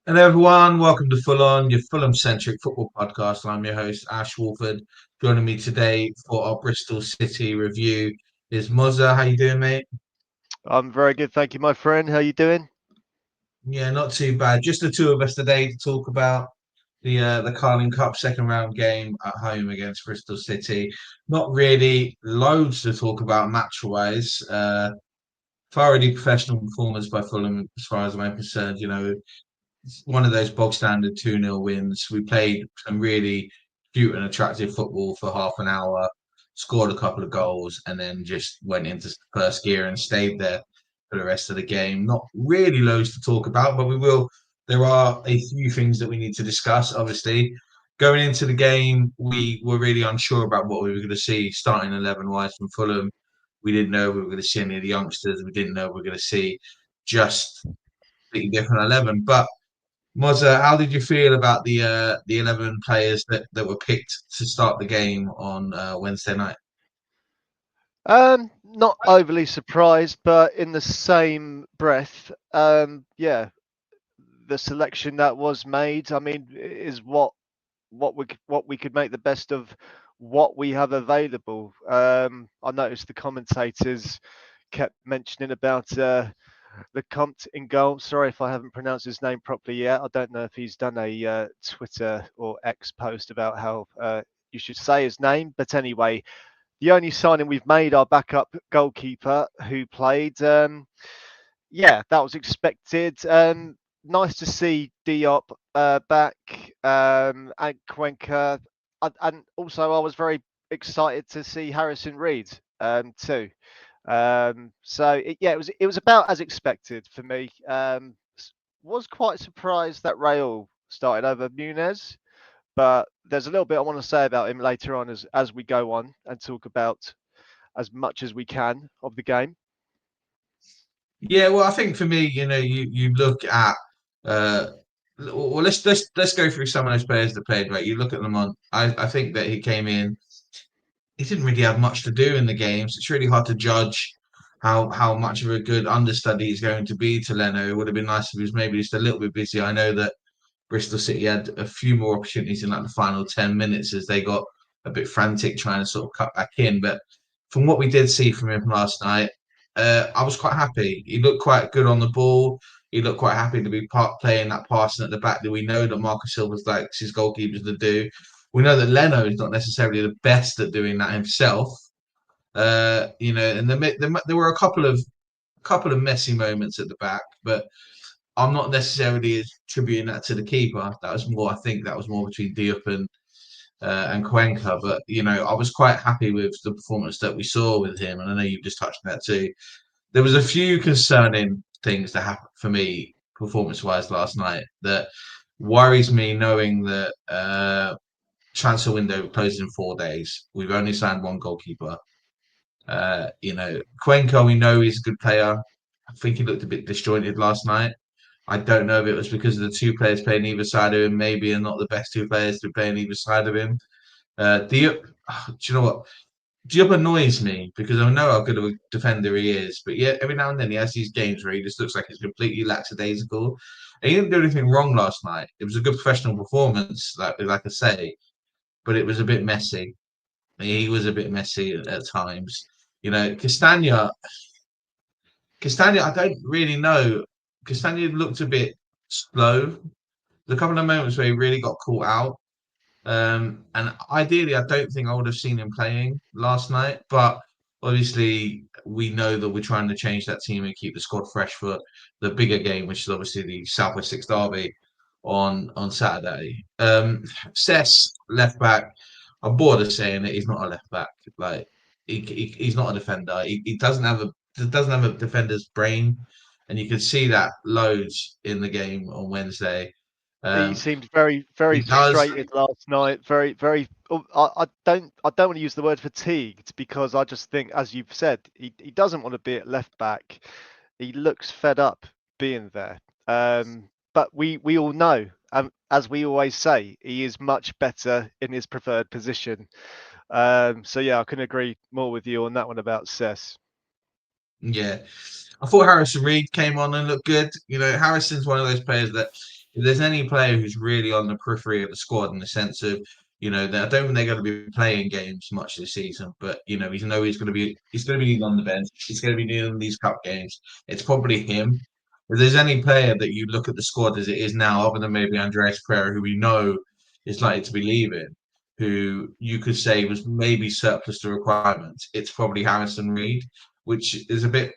Hello, everyone. Welcome to Ful-on, your Fulham-centric football podcast. I'm your host, Ash Woolford. Joining me today for our Bristol City review is Mozza. How you doing, mate? I'm very good, thank you, my friend. How you doing? Yeah, not too bad. Just the two of us today to talk about the Carling Cup second round game at home against Bristol City. Not really loads to talk about match-wise. Thoroughly professional performance by Fulham, as far as I'm concerned. One of those bog standard 2-0 wins. We played some really cute and attractive football for half an hour, scored a couple of goals, and then just went into first gear and stayed there for the rest of the game. Not really loads to talk about, but we will. There are a few things that we need to discuss, obviously. Going into the game, we were really unsure about what we were going to see starting 11 wise from Fulham. We didn't know we were going to see any of the youngsters. We didn't know we were going to see just completely different 11. But Mozza, how did you feel about the 11 players that were picked to start the game on Wednesday night? Not overly surprised, but in the same breath, yeah, the selection that was made, I mean, is what we could make the best of what we have available. I noticed the commentators kept mentioning about the Comte in goal. Sorry if I haven't pronounced his name properly yet. I don't know if he's done a Twitter or X post about how you should say his name, but anyway, the only signing we've made, our backup goalkeeper who played. Yeah, that was expected. Nice to see Diop back and Cuenca. And also, I was very excited to see Harrison Reed too. Yeah, it was about as expected for me. Was quite surprised that Raul started over Munez, but there's a little bit I want to say about him later on as we go on and talk about as much as we can of the game. Yeah, well, I think for me, you look at uh, well, let's go through some of those players that played. Right, you look at them on. I think that he came in. He didn't really have much to do in the games. It's really hard to judge how much of a good understudy he's going to be to Leno. It would have been nice if he was maybe just a little bit busy. I know that Bristol City had a few more opportunities in like the final 10 minutes as they got a bit frantic trying to sort of cut back in. But from what we did see from him last night, I was quite happy. He looked quite good on the ball. He looked quite happy to be playing that passing at the back that we know that Marco Silva likes his goalkeepers to do. We know that Leno is not necessarily the best at doing that himself. And there were a couple of messy moments at the back, but I'm not necessarily attributing that to the keeper. That was more, I think, that was more between Diop and Cuenca. But I was quite happy with the performance that we saw with him, and I know you've just touched on that too. There was a few concerning things that happened for me performance-wise last night that worries me, knowing that transfer window closes in 4 days. We've only signed one goalkeeper. Cuenca, we know he's a good player. I think he looked a bit disjointed last night. I don't know if it was because of the two players playing either side of him. Maybe are not the best two players to play on either side of him. Diop, do you know what? Diop annoys me because I know how good of a defender he is, but yeah, every now and then he has these games where he just looks like he's completely lackadaisical. And he didn't do anything wrong last night. It was a good professional performance, like I say, but it was a bit messy. He was a bit messy at times. Castagna, I don't really know. Castagna looked a bit slow. There's a couple of moments where he really got caught out. And ideally, I don't think I would have seen him playing last night. But obviously, we know that we're trying to change that team and keep the squad fresh for the bigger game, which is obviously the Southwest Six Derby on Saturday. Cess left back. I'm bored of saying it. He's not a left back. Like he's not a defender. He doesn't have a defender's brain, and you could see that loads in the game on Wednesday. He Um, seemed very, very he does. frustrated last night. Very, very. I don't want to use the word fatigued because I just think, as you've said, he doesn't want to be at left back. He looks fed up being there. But we all know, as we always say, he is much better in his preferred position. So yeah, I can agree more with you on that one about Cess. Yeah, I thought Harrison Reed came on and looked good. Harrison's one of those players that if there's any player who's really on the periphery of the squad in the sense of, I don't think they're going to be playing games much this season, but he's going to be on the bench. He's going to be needing these cup games. It's probably him. If there's any player that you look at the squad as it is now, other than maybe Andreas Pereira, who we know is likely to be leaving, who you could say was maybe surplus to requirements, it's probably Harrison Reed, which is a bit,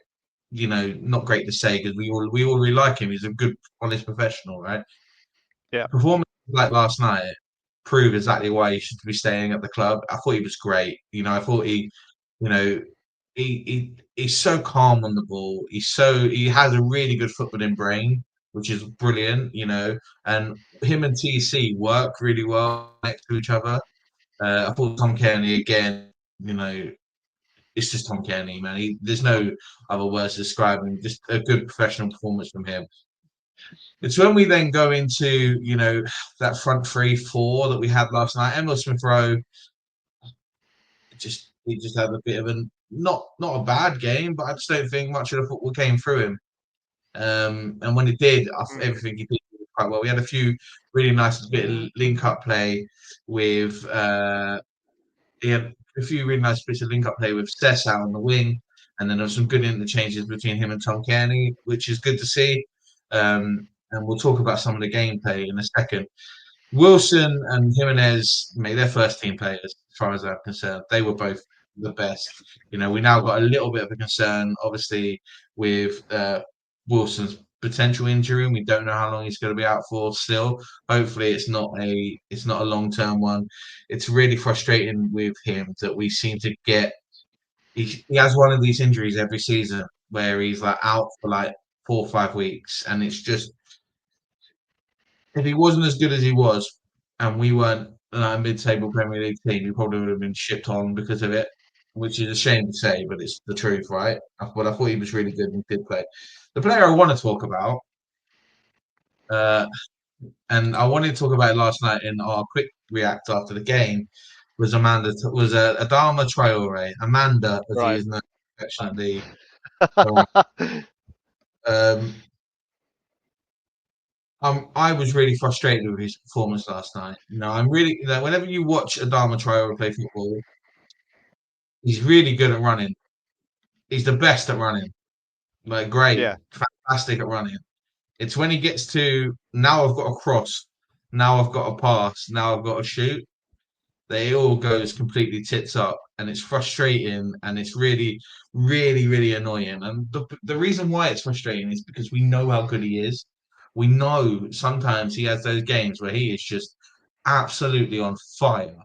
not great to say because we all really like him. He's a good, honest professional, right? Yeah. Performance like last night prove exactly why he should be staying at the club. I thought he was great. I thought you know, he's so calm on the ball. He has a really good footballing brain, which is brilliant. And him and TC work really well next to each other. I thought Tom Kearney again. It's just Tom Kearney, man. There's no other words to describe him. Just a good professional performance from him. It's when we then go into, that front three, four that we had last night. Emil Smith Rowe he just had a bit of not a bad game, but I just don't think much of the football came through him. And when it did, Mm. everything he did quite well. We had a few really nice bit of link up play with he had a few really nice bits of link up play with Sessa on the wing, and then there was some good interchanges between him and Tom Kearney, which is good to see. And we'll talk about some of the gameplay in a second. Wilson and Jimenez made their first team players, as far as I'm concerned. They were both the best. We now got a little bit of a concern, obviously, with Wilson's potential injury, and we don't know how long he's going to be out for. Still, hopefully, it's not a long term one. It's really frustrating with him that we seem to get. He has one of these injuries every season where he's like out for like 4 or 5 weeks, and it's just if he wasn't as good as he was, and we weren't a mid-table Premier League team, he probably would have been shipped on because of it, which is a shame to say, but it's the truth, right? But I thought he was really good and did play. The player I want to talk about, uh, and I wanted to talk about it last night in our quick react after the game, was Adama Traore, Amanda, as he Right. is known affectionately. Um, I was really frustrated with his performance last night. I'm really, whenever you watch Adama Traore play football, he's really good at running. He's the best at running. Like, great, Yeah. fantastic at running. It's when he gets to now I've got a cross, now I've got a pass, now I've got to shoot. They all goes completely tits up, and it's frustrating, and it's really, really, really annoying. And the reason why it's frustrating is because we know how good he is. We know sometimes he has those games where he is just absolutely on fire,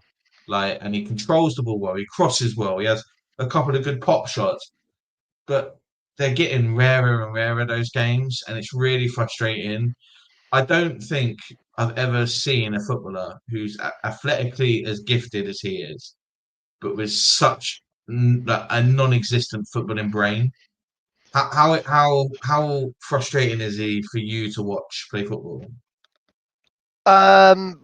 like, and he controls the ball well, he crosses well, he has a couple of good pop shots, but they're getting rarer and rarer those games, and it's really frustrating. I don't think I've ever seen a footballer who's athletically as gifted as he is, but with such like, a non-existent footballing brain. How frustrating is he for you to watch play football? Um,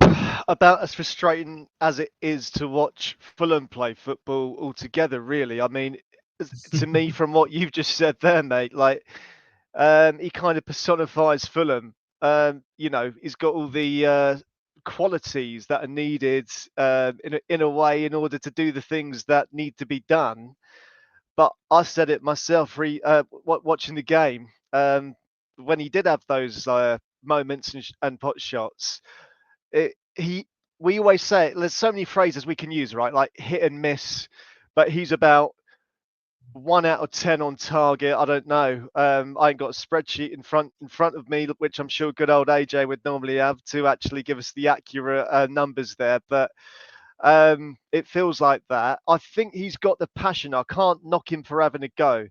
about as frustrating as it is to watch Fulham play football altogether, really. I mean, to me, from what you've just said there, mate, like, he kind of personifies Fulham. He's got all the qualities that are needed in a way in order to do the things that need to be done. But I said it myself, watching the game, when he did have those moments and pot shots. It, he we always say it, there's so many phrases we can use, right? Like hit and miss, but he's about 1 out of 10 on target. I don't know. I ain't got a spreadsheet in front of me, which I'm sure good old AJ would normally have to actually give us the accurate numbers there. But it feels like that. I think he's got the passion. I can't knock him for having a go,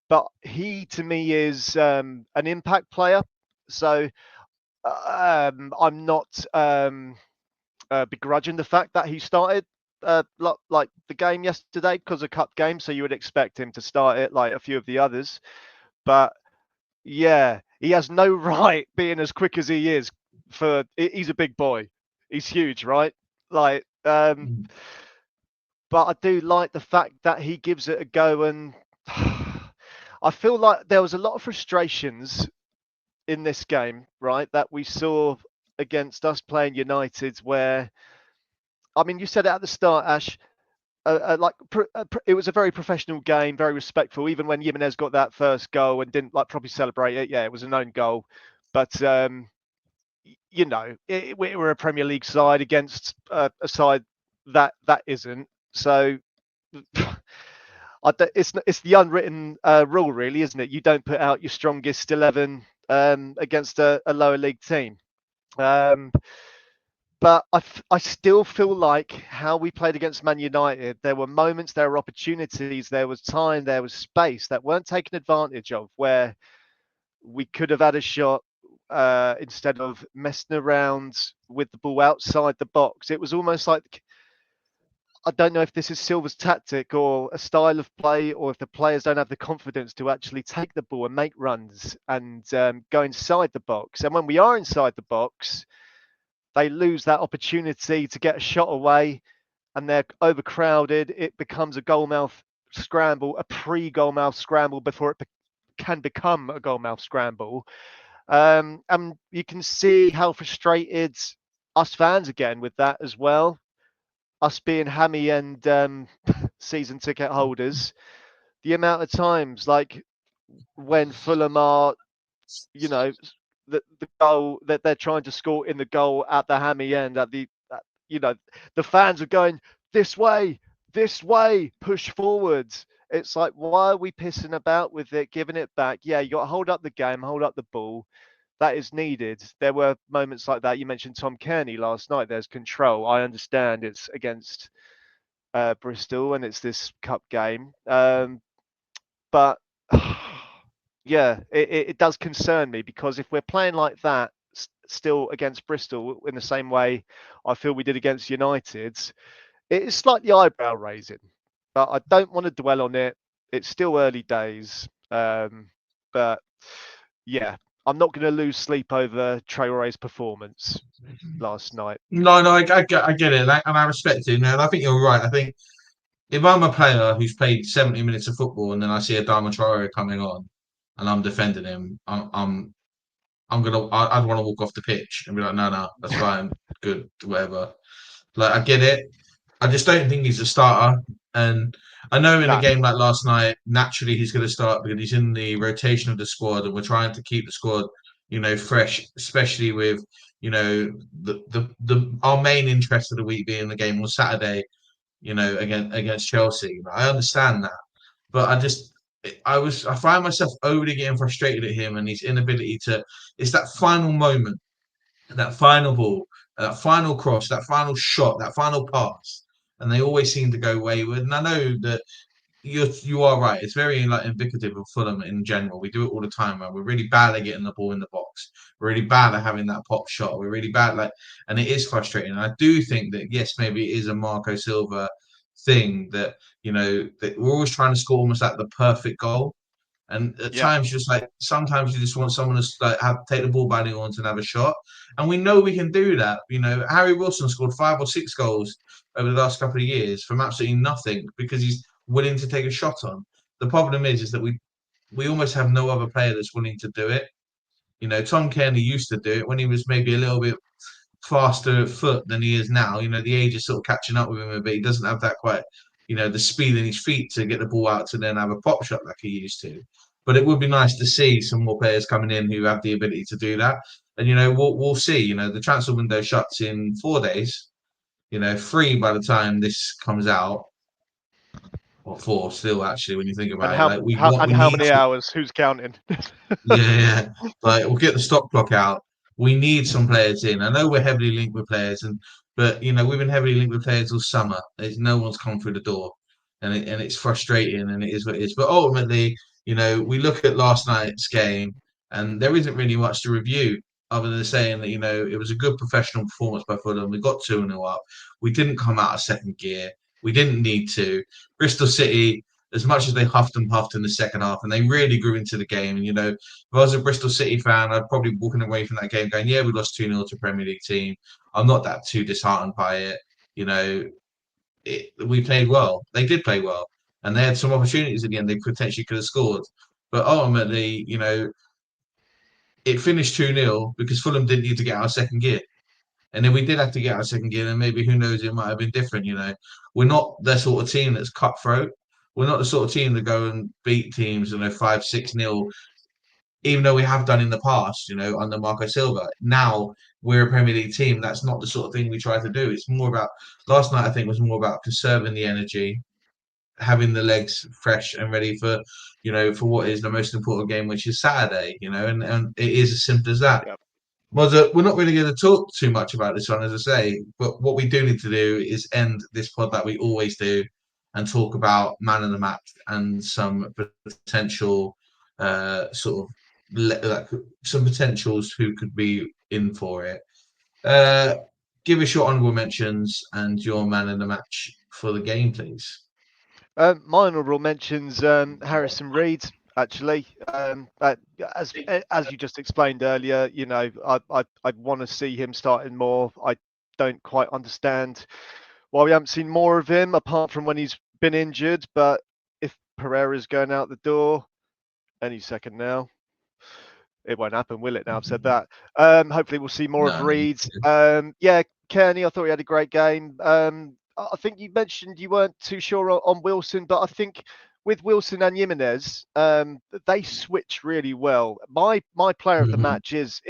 but he to me is an impact player. So I'm not begrudging the fact that he started like the game yesterday because a cup game, so you would expect him to start it like a few of the others. But yeah, he has no right being as quick as he is. He's a big boy, he's huge, right? Like, but I do like the fact that he gives it a go, and I feel like there was a lot of frustrations in this game, right, that we saw against us playing United, where I mean, you said it at the start, Ash. It was a very professional game, very respectful. Even when Jimenez got that first goal and didn't like properly celebrate it, yeah, it was an own goal. But we're a Premier League side against a side that isn't. So it's the unwritten rule, really, isn't it? You don't put out your strongest 11 against a lower league team. But I still feel like how we played against Man United, there were moments, there were opportunities, there was time, there was space that weren't taken advantage of, where we could have had a shot instead of messing around with the ball outside the box. It was almost like, I don't know if this is Silva's tactic or a style of play, or if the players don't have the confidence to actually take the ball and make runs and go inside the box. And when we are inside the box, they lose that opportunity to get a shot away, and they're overcrowded. It becomes a goalmouth scramble, a pre-goalmouth scramble before it can become a goalmouth scramble. And you can see how frustrated us fans again with that as well. Us being hammy and season ticket holders, the amount of times like when Fulham are, you know, the goal that they're trying to score in the goal at the hammy end, the fans are going this way, push forwards. It's like, why are we pissing about with it, giving it back? Yeah, you got to hold up the game, hold up the ball. That is needed. There were moments like that. You mentioned Tom Kearney last night. There's control. I understand it's against Bristol and it's this cup game, but yeah, it does concern me, because if we're playing like that still against Bristol in the same way I feel we did against United, it is slightly eyebrow raising. But I don't want to dwell on it. It's still early days, but yeah, I'm not going to lose sleep over Traore's performance last night. No, no, I get it, and I respect it. And I think you're right. I think if I'm a player who's played 70 minutes of football and then I see a Adama Traore coming on and I'm defending him, I'd want to walk off the pitch and be like, no, no, that's fine, good, whatever. Like, I get it. I just don't think he's a starter. And I know in a No, game like last night, naturally he's going to start because he's in the rotation of the squad, and we're trying to keep the squad, fresh, especially with, the our main interest of the week being the game on Saturday, against Chelsea. I understand that, but I find myself overly getting frustrated at him and his inability to. It's that final moment, that final ball, that final cross, that final shot, that final pass, and they always seem to go wayward. And I know that you are right. It's very like indicative of Fulham in general. We do it all the time, right? We're really bad at getting the ball in the box. We're really bad at having that pop shot. We're really bad, and it is frustrating. And I do think that yes, maybe it is a Marco Silva thing that that we're always trying to score almost like the perfect goal. And at yeah, times, just like sometimes you just want someone to take the ball by the horns and have a shot. And we know we can do that. Harry Wilson scored 5 or 6 goals over the last couple of years from absolutely nothing because he's willing to take a shot on. The problem is that we almost have no other player that's willing to do it. Tom Kearney used to do it when he was maybe a little bit faster foot than he is now. The age is sort of catching up with him a bit. He doesn't have that quite, the speed in his feet to get the ball out to then have a pop shot like he used to. But it would be nice to see some more players coming in who have the ability to do that. And we'll see. The transfer window shuts in 4 days. 3 by the time this comes out, or 4 still actually when you think and about it. how Like we how need many to. hours? Who's counting? Yeah, yeah. Like we'll get the stop clock out. We need some players in. I know we're heavily linked with players, but we've been heavily linked with players all summer. There's no one's come through the door, and it's frustrating, and it is what it is. But ultimately, we look at last night's game, and there isn't really much to review other than saying that it was a good professional performance by Fulham. We got 2-0 up. We didn't come out of second gear. We didn't need to. Bristol City, as much as they huffed and puffed in the second half, and they really grew into the game. And if I was a Bristol City fan, I'd probably be walking away from that game going, "Yeah, we lost 2-0 to a Premier League team. I'm not that too disheartened by it." We played well. They did play well, and they had some opportunities at the end. They potentially could have scored, but ultimately, it finished 2-0 because Fulham didn't need to get out of second gear. And if we did have to get out of second gear, then maybe who knows, it might have been different. We're not the sort of team that's cutthroat. We're not the sort of team that go and beat teams, 5-6-0, even though we have done in the past, under Marco Silva. Now we're a Premier League team. That's not the sort of thing we try to do. It's more about last night. I think was more about conserving the energy, having the legs fresh and ready for what is the most important game, which is Saturday. And it is as simple as that. Yep. Well, we're not really going to talk too much about this one, as I say, but what we do need to do is end this pod that we always do and talk about man of the match and some potential like some potentials who could be in for it. Give us your honourable mentions and your man of the match for the game, please. My honourable mentions Harrison Reed. Actually, as you just explained earlier, I'd want to see him starting more. I don't quite understand why we haven't seen more of him, apart from when he's been injured. But if Pereira's going out the door any second now, it won't happen, will it? Now I've said that. Hopefully we'll see more of No. Reed. Yeah, Kearney, I thought he had a great game. I think you mentioned you weren't too sure on Wilson, but I think with Wilson and Jimenez, they switch really well. My player of the match is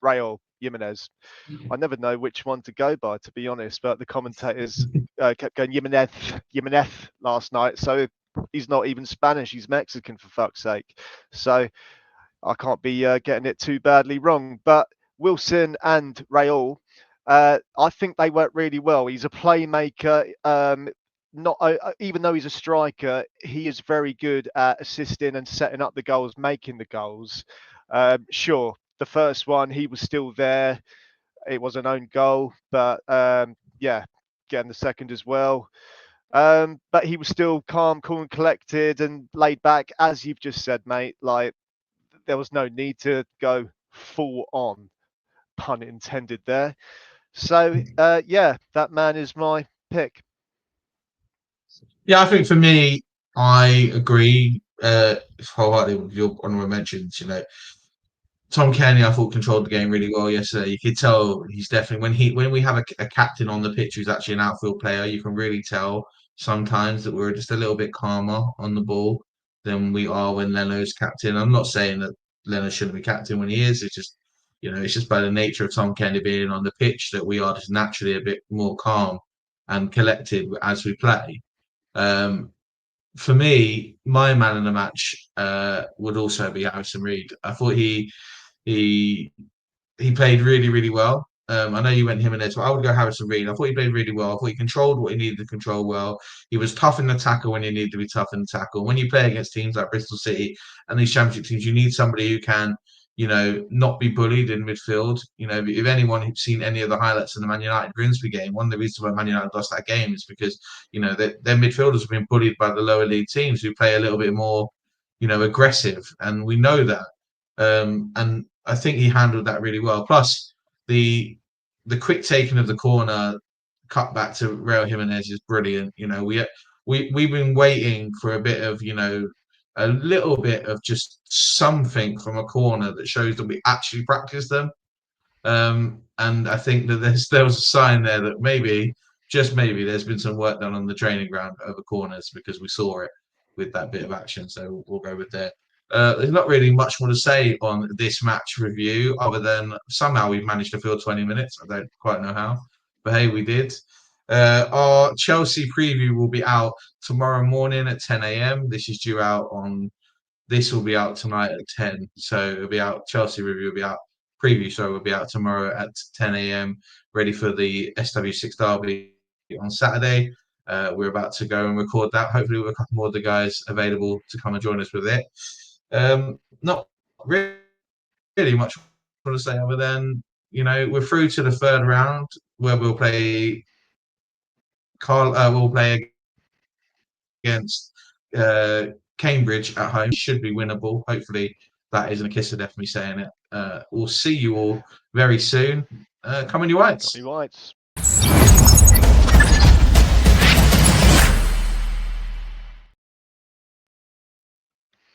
Raul Jimenez. I never know which one to go by, to be honest, but the commentators kept going Jimenez last night, so he's not even Spanish, he's Mexican, for fuck's sake. So I can't be getting it too badly wrong. But Wilson and Raul, I think they work really well. He's a playmaker. Not even though he's a striker, he is very good at assisting and setting up the goals, making the goals. Sure, the first one he was still there. It was an own goal, but yeah, getting the second as well. But he was still calm, cool, and collected, and laid back, as you've just said, mate. Like, there was no need to go full on, pun intended there. So yeah, that man is my pick. Yeah, I think for me, I agree wholeheartedly with your honourable mentions. Tom Kenny, I thought controlled the game really well yesterday. You could tell he's definitely when we have a captain on the pitch who's actually an outfield player, you can really tell sometimes that we're just a little bit calmer on the ball than we are when Leno's captain. I'm not saying that Leno shouldn't be captain when he is. It's just it's just by the nature of Tom Kenny being on the pitch that we are just naturally a bit more calm and collected as we play. For me, my man in the match would also be Harrison Reed. I thought he he played really, really well. I know you went him and Ed, but I would go Harrison Reed. I thought he played really well. I thought he controlled what he needed to control well. He was tough in the tackle when he needed to be tough in the tackle. When you play against teams like Bristol City and these championship teams, you need somebody who can, not be bullied in midfield. If anyone who's seen any of the highlights of the Man United Grimsby game, one of the reasons why Man United lost that game is because, their midfielders have been bullied by the lower league teams who play a little bit more, aggressive. And we know that. And I think he handled that really well. Plus, the quick taking of the corner cut back to Raul Jimenez is brilliant. We've been waiting for a bit of a little bit of just something from a corner that shows that we actually practice them. And I think that there was a sign there that maybe, just maybe, there's been some work done on the training ground over corners because we saw it with that bit of action. So we'll go with that. There's not really much more to say on this match review other than somehow we've managed to fill 20 minutes. I don't quite know how, but hey, we did. Our Chelsea preview will be out tomorrow morning at 10 a.m. This will be out tonight at 10. So it'll be out. Chelsea review will be out. Preview, sorry, will be out tomorrow at 10 a.m. ready for the SW6 derby on Saturday. We're about to go and record that. Hopefully, with a couple more of the guys available to come and join us with it. Not really much to say other than we're through to the third round where we'll play against Cambridge at home. Should be winnable. Hopefully, that isn't a kiss of death me saying it. We'll see you all very soon. Come on, you whites. Got me whites.